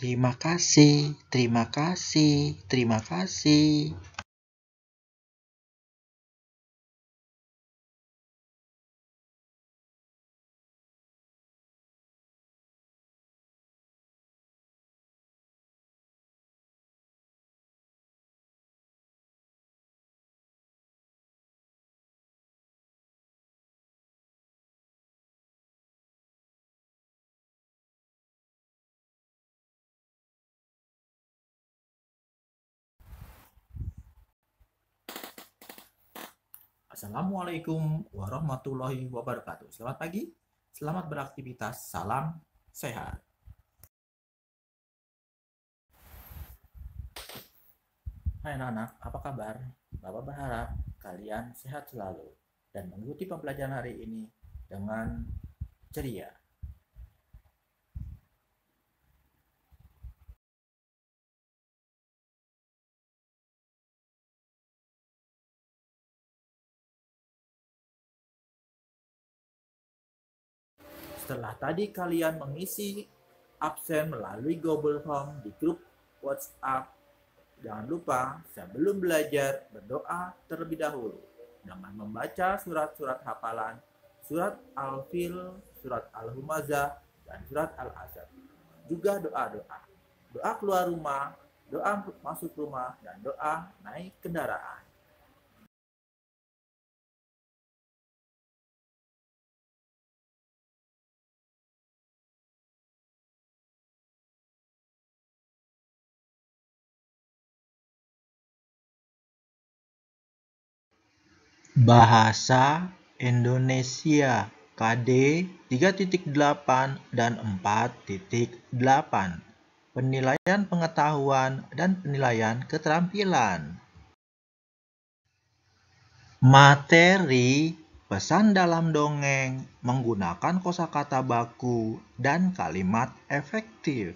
Terima kasih, terima kasih, terima kasih. Assalamualaikum warahmatullahi wabarakatuh. Selamat pagi, selamat beraktivitas, salam sehat. Hai anak-anak, apa kabar? Bapak berharap kalian sehat selalu dan mengikuti pembelajaran hari ini dengan ceria. Setelah tadi kalian mengisi absen melalui Google Form di grup WhatsApp, jangan lupa sebelum belajar berdoa terlebih dahulu dengan membaca surat-surat hafalan, surat Al-Fil, surat Al-Humazah, dan surat Al-Asr. Juga doa-doa. Doa keluar rumah, doa masuk rumah, dan doa naik kendaraan. Bahasa Indonesia KD 3.8 dan 4.8. Penilaian pengetahuan dan penilaian keterampilan. Materi pesan dalam dongeng menggunakan kosakata baku dan kalimat efektif.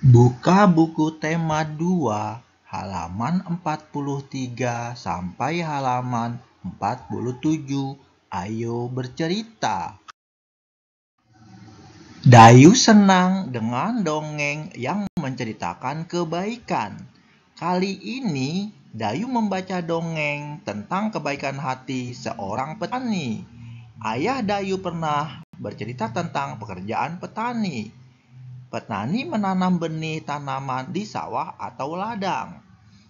Buka buku tema 2 halaman 43 sampai halaman 47. Ayo bercerita. Dayu senang dengan dongeng yang menceritakan kebaikan. Kali ini Dayu membaca dongeng tentang kebaikan hati seorang petani. Ayah Dayu pernah bercerita tentang pekerjaan petani. Petani menanam benih tanaman di sawah atau ladang.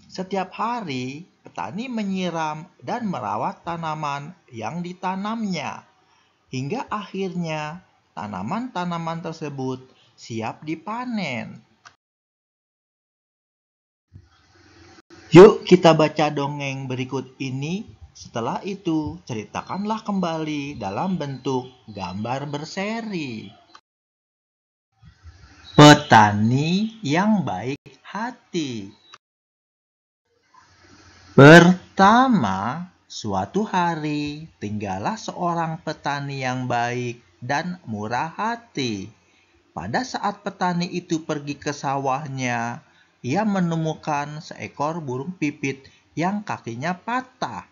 Setiap hari, petani menyiram dan merawat tanaman yang ditanamnya, hingga akhirnya tanaman-tanaman tersebut siap dipanen. Yuk kita baca dongeng berikut ini. Setelah itu, ceritakanlah kembali dalam bentuk gambar berseri. Petani yang baik hati. Pertama, suatu hari tinggallah seorang petani yang baik dan murah hati. Pada saat petani itu pergi ke sawahnya, ia menemukan seekor burung pipit yang kakinya patah.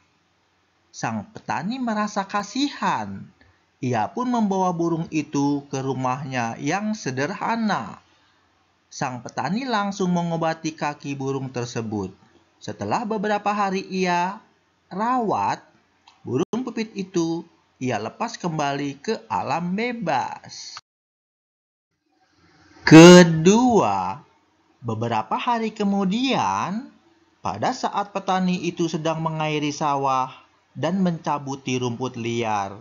Sang petani merasa kasihan. Ia pun membawa burung itu ke rumahnya yang sederhana. Sang petani langsung mengobati kaki burung tersebut. Setelah beberapa hari ia rawat, burung pipit itu ia lepas kembali ke alam bebas. Kedua, beberapa hari kemudian, pada saat petani itu sedang mengairi sawah dan mencabuti rumput liar,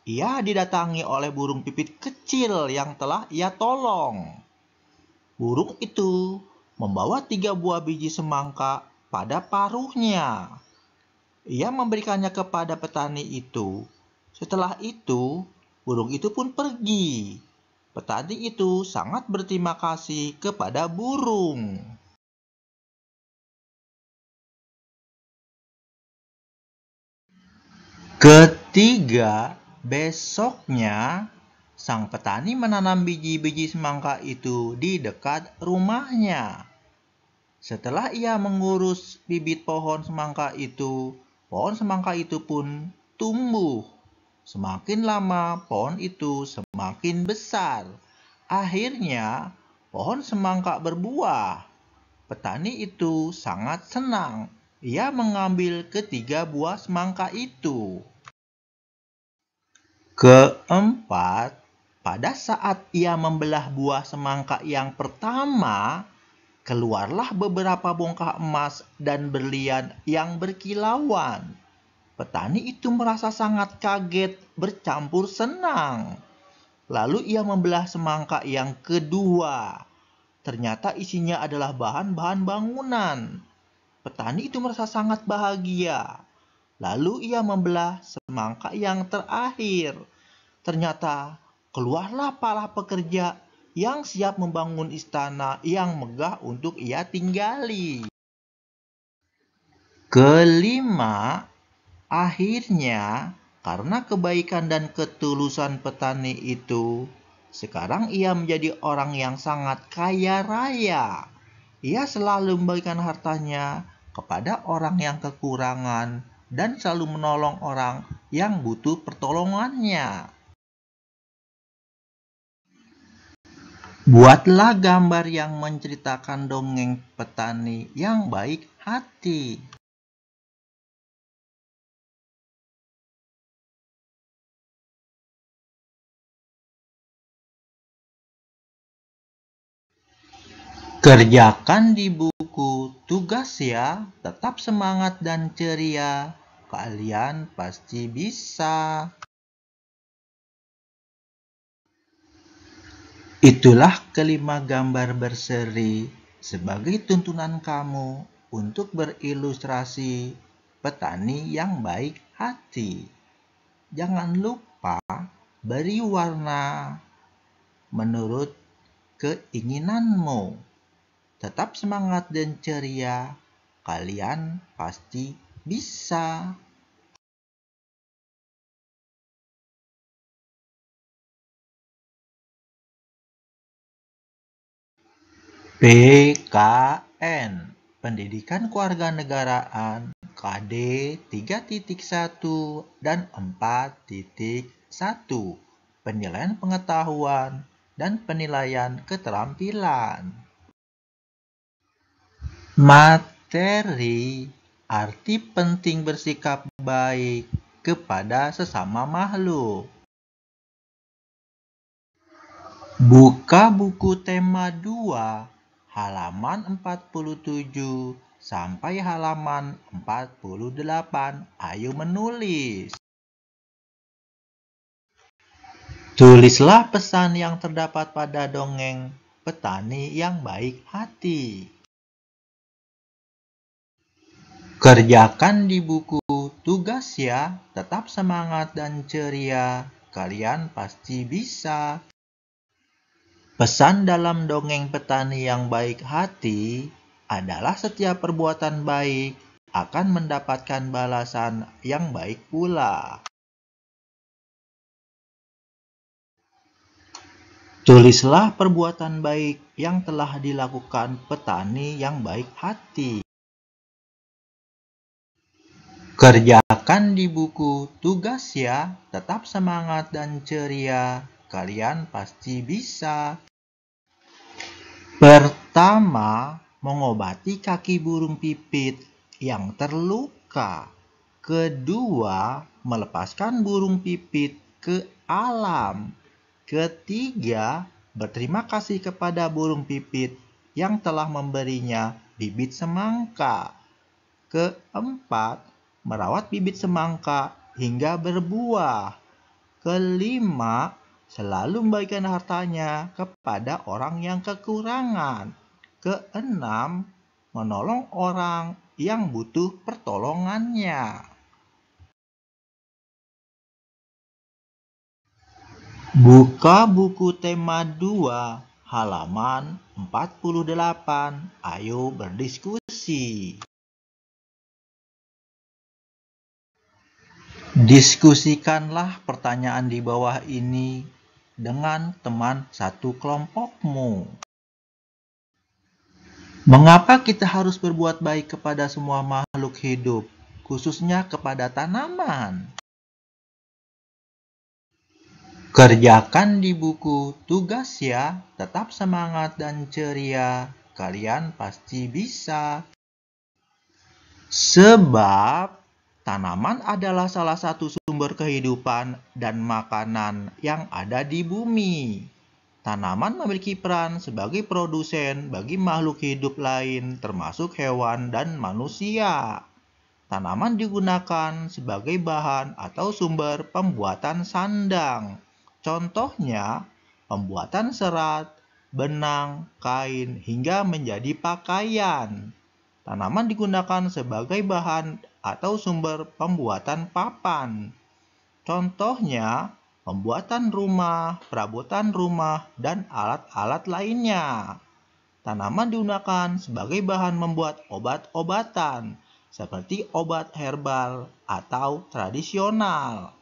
ia didatangi oleh burung pipit kecil yang telah ia tolong. Burung itu membawa 3 buah biji semangka pada paruhnya. Ia memberikannya kepada petani itu. Setelah itu, burung itu pun pergi. Petani itu sangat berterima kasih kepada burung. Ketiga, besoknya sang petani menanam biji-biji semangka itu di dekat rumahnya. Setelah ia mengurus bibit pohon semangka itu pun tumbuh. Semakin lama pohon itu semakin besar. Akhirnya, pohon semangka berbuah. Petani itu sangat senang. Ia mengambil ketiga buah semangka itu. Keempat, pada saat ia membelah buah semangka yang pertama, keluarlah beberapa bongkah emas dan berlian yang berkilauan. Petani itu merasa sangat kaget bercampur senang. Lalu ia membelah semangka yang kedua. Ternyata isinya adalah bahan-bahan bangunan. Petani itu merasa sangat bahagia. Lalu ia membelah semangka yang terakhir. Ternyata keluarlah para pekerja yang siap membangun istana yang megah untuk ia tinggali. Kelima, akhirnya karena kebaikan dan ketulusan petani itu, sekarang ia menjadi orang yang sangat kaya raya. Ia selalu membagikan hartanya kepada orang yang kekurangan dan selalu menolong orang yang butuh pertolongannya. Buatlah gambar yang menceritakan dongeng petani yang baik hati. Kerjakan di buku tugas ya, tetap semangat dan ceria. Kalian pasti bisa. Itulah kelima gambar berseri sebagai tuntunan kamu untuk berilustrasi petani yang baik hati. Jangan lupa beri warna menurut keinginanmu. Tetap semangat dan ceria, kalian pasti bisa. PKN, Pendidikan Kewarganegaraan KD 3.1 dan 4.1, Penilaian Pengetahuan dan Penilaian Keterampilan. Materi, arti penting bersikap baik kepada sesama makhluk. Buka buku tema 2, halaman 47 sampai halaman 48. Ayo menulis. Tulislah pesan yang terdapat pada dongeng Petani yang Baik Hati. Kerjakan di buku tugas ya, tetap semangat dan ceria, kalian pasti bisa. Pesan dalam dongeng Petani yang Baik Hati adalah setiap perbuatan baik akan mendapatkan balasan yang baik pula. Tulislah perbuatan baik yang telah dilakukan petani yang baik hati. Kerjakan di buku tugas ya, tetap semangat dan ceria, kalian pasti bisa. Pertama, mengobati kaki burung pipit yang terluka. Kedua, melepaskan burung pipit ke alam. Ketiga, berterima kasih kepada burung pipit yang telah memberinya bibit semangka. Keempat, merawat bibit semangka hingga berbuah. Kelima, selalu membagikan hartanya kepada orang yang kekurangan. Keenam, menolong orang yang butuh pertolongannya. Buka buku tema 2, halaman 48. Ayo berdiskusi. Diskusikanlah pertanyaan di bawah ini dengan teman satu kelompokmu. Mengapa kita harus berbuat baik kepada semua makhluk hidup, khususnya kepada tanaman? Kerjakan di buku tugas ya, tetap semangat dan ceria, kalian pasti bisa. Sebab tanaman adalah salah satu sumber kehidupan dan makanan yang ada di bumi. Tanaman memiliki peran sebagai produsen bagi makhluk hidup lain, termasuk hewan dan manusia. Tanaman digunakan sebagai bahan atau sumber pembuatan sandang. Contohnya, pembuatan serat, benang, kain, hingga menjadi pakaian. Tanaman digunakan sebagai bahan atau sumber pembuatan papan. Contohnya, pembuatan rumah, perabotan rumah, dan alat-alat lainnya. Tanaman digunakan sebagai bahan membuat obat-obatan, seperti obat herbal atau tradisional.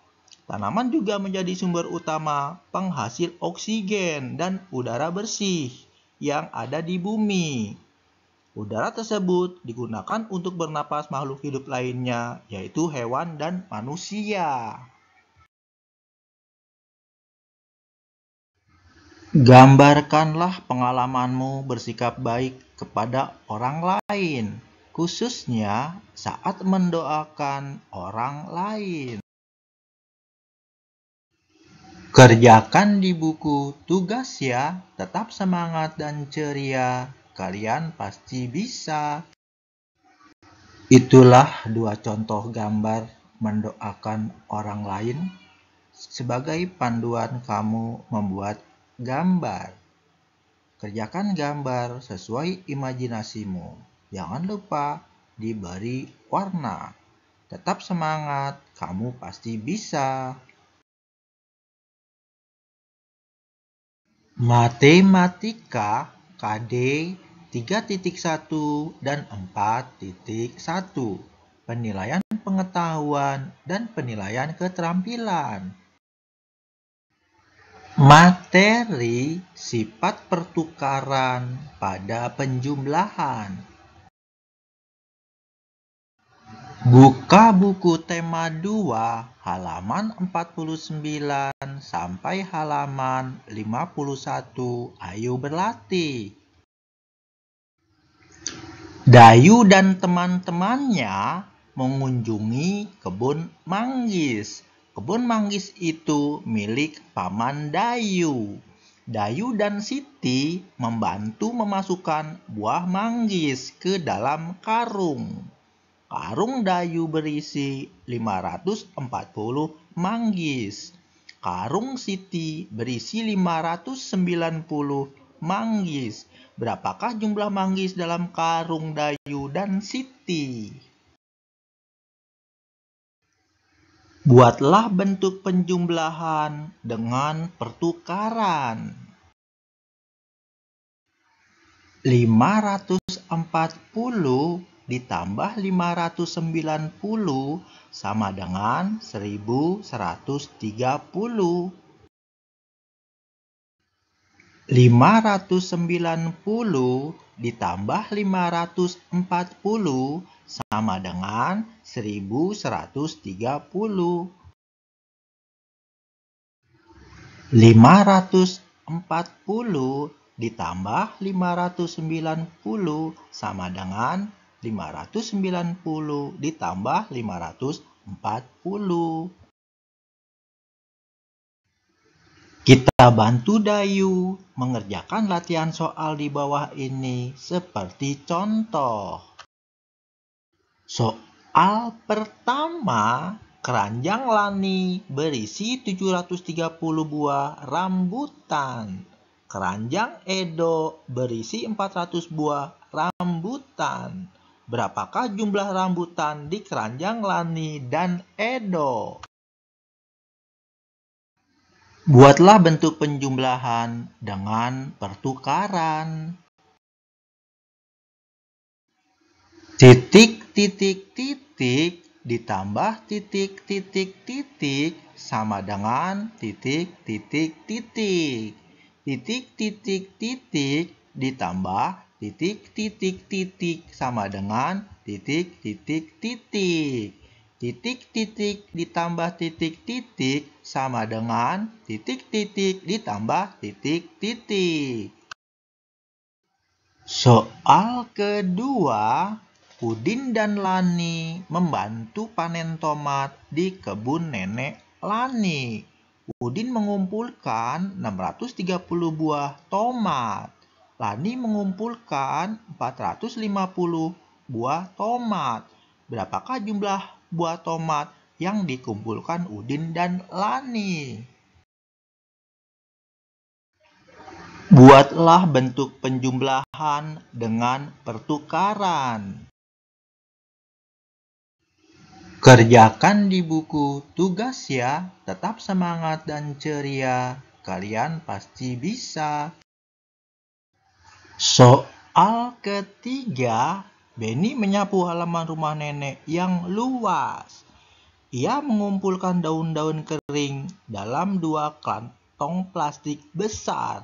Tanaman juga menjadi sumber utama penghasil oksigen dan udara bersih yang ada di bumi. Udara tersebut digunakan untuk bernapas makhluk hidup lainnya, yaitu hewan dan manusia. Gambarkanlah pengalamanmu bersikap baik kepada orang lain, khususnya saat mendoakan orang lain. Kerjakan di buku tugas ya, tetap semangat dan ceria, kalian pasti bisa. Itulah dua contoh gambar mendoakan orang lain sebagai panduan kamu membuat gambar. Kerjakan gambar sesuai imajinasimu. Jangan lupa diberi warna. Tetap semangat, kamu pasti bisa. Matematika KD 3.1 dan 4.1. Penilaian pengetahuan dan penilaian keterampilan. Materi sifat pertukaran pada penjumlahan. Buka buku tema 2 halaman 49 sampai halaman 51. Ayo berlatih. Dayu dan teman-temannya mengunjungi kebun manggis. Kebun manggis itu milik Paman Dayu. Dayu dan Siti membantu memasukkan buah manggis ke dalam karung. Karung Dayu berisi 540 manggis. Karung Siti berisi 590 manggis. Berapakah jumlah manggis dalam karung Dayu dan Siti? Buatlah bentuk penjumlahan dengan pertukaran. 540 ditambah 590 sama dengan 1130. 590 ditambah 540 sama dengan 1130. 540 ditambah 590 sama dengan 590 ditambah 540. Kita bantu Dayu mengerjakan latihan soal di bawah ini seperti contoh. Soal pertama, keranjang Lani berisi 730 buah rambutan. Keranjang Edo berisi 400 buah rambutan. Berapakah jumlah rambutan di keranjang Lani dan Edo? Buatlah bentuk penjumlahan dengan pertukaran. Titik, titik, titik ditambah titik, titik, titik sama dengan titik, titik, titik. Titik, titik, titik ditambah titik, titik, titik sama dengan titik, titik, titik. titik-titik ditambah titik-titik sama dengan titik-titik ditambah titik-titik. Soal kedua, Udin dan Lani membantu panen tomat di kebun nenek Lani. Udin mengumpulkan 630 buah tomat. Lani mengumpulkan 450 buah tomat. Berapakah jumlah buah tomat yang dikumpulkan Udin dan Lani? Buatlah bentuk penjumlahan dengan pertukaran. Kerjakan di buku tugas ya, tetap semangat dan ceria. Kalian pasti bisa. Soal ketiga, Benny menyapu halaman rumah nenek yang luas. Ia mengumpulkan daun-daun kering dalam 2 kantong plastik besar.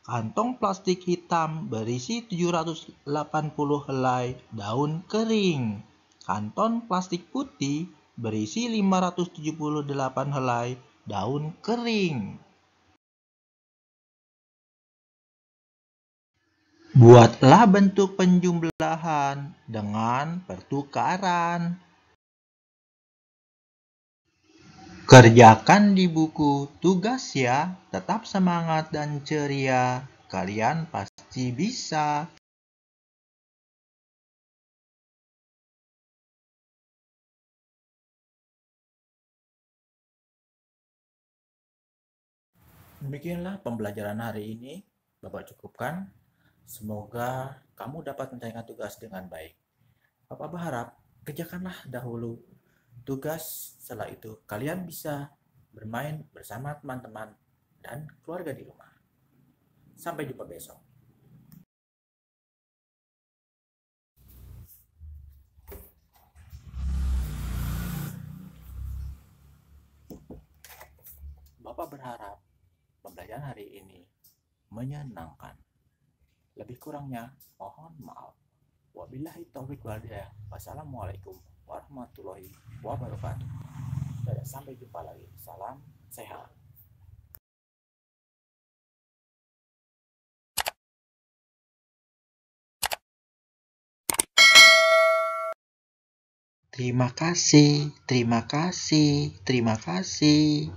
Kantong plastik hitam berisi 780 helai daun kering. Kantong plastik putih berisi 578 helai daun kering. Buatlah bentuk penjumlahan dengan pertukaran. Kerjakan di buku tugas ya, tetap semangat dan ceria. Kalian pasti bisa. Demikianlah pembelajaran hari ini, Bapak cukupkan. Semoga kamu dapat menyelesaikan tugas dengan baik. Bapak berharap kerjakanlah dahulu tugas, setelah itu kalian bisa bermain bersama teman-teman dan keluarga di rumah. Sampai jumpa besok. Bapak berharap pembelajaran hari ini menyenangkan. Lebih kurangnya mohon maaf. Wabillahi taufiq wal hidayah. Wassalamualaikum warahmatullahi wabarakatuh. Dadah, sampai jumpa lagi. Salam sehat. Terima kasih, terima kasih, terima kasih.